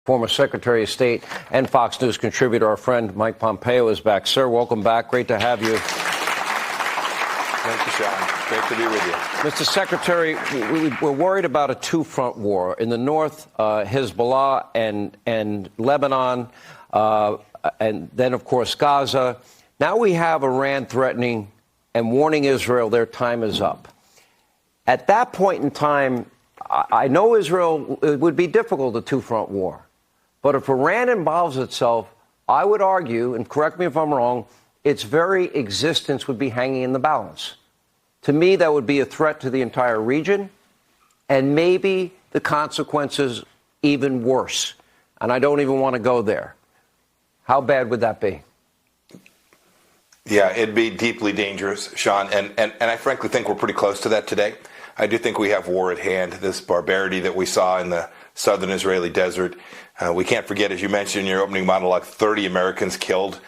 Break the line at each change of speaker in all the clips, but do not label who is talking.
Former Secretary of State and Fox News contributor, our friend Mike Pompeo, is back. Sir, welcome back. Great to have you.
Thank you, Sean. Great to be with you.
Mr. Secretary, we're worried about a two-front war. In the north, Hezbollah and Lebanon, and then, of course, Gaza. Now we have Iran threatening and warning Israel their time is up. At that point in time, I know Israel, it would be difficult, a two-front war. But if Iran involves itself, I would argue, and correct me if I'm wrong, its very existence would be hanging in the balance. To me, that would be a threat to the entire region, and maybe the consequences even worse. And I don't even want to go there. How bad would that be?
Yeah, it'd be deeply dangerous, Sean. And I frankly think we're pretty close to that today. I do think we have war at hand, this barbarity that we saw in the southern Israeli desert. We can't forget, as you mentioned in your opening monologue, 30 Americans killed.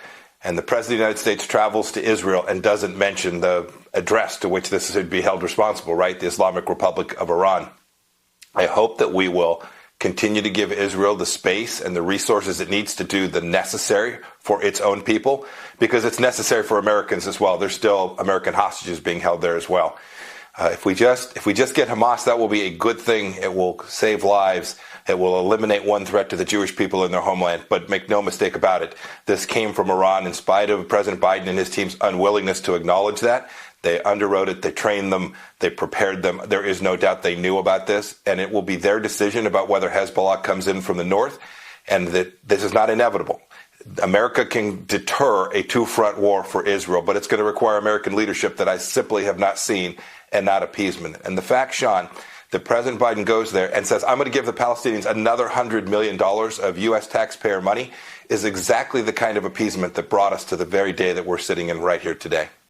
And the President of the United States travels to Israel and doesn't mention the address to which this should be held responsible, right? The Islamic Republic of Iran. I hope that we will continue to give Israel the space and the resources it needs to do the necessary for its own people, because it's necessary for Americans as well. There's still American hostages being held there as well. If we just get Hamas, that will be a good thing. It will save lives. It will eliminate one threat to the Jewish people in their homeland. But make no mistake about it, this came from Iran in spite of President Biden and his team's unwillingness to acknowledge that. They underwrote it. They trained them. They prepared them. There is no doubt they knew about this. And it will be their decision about whether Hezbollah comes in from the north, and that this is not inevitable. America can deter a two-front war for Israel, but it's going to require American leadership that I simply have not seen, and not appeasement. And the fact, Sean, that President Biden goes there and says, I'm going to give the Palestinians another $100 million of U.S. taxpayer money, is exactly the kind of appeasement that brought us to the very day that we're sitting in right here today.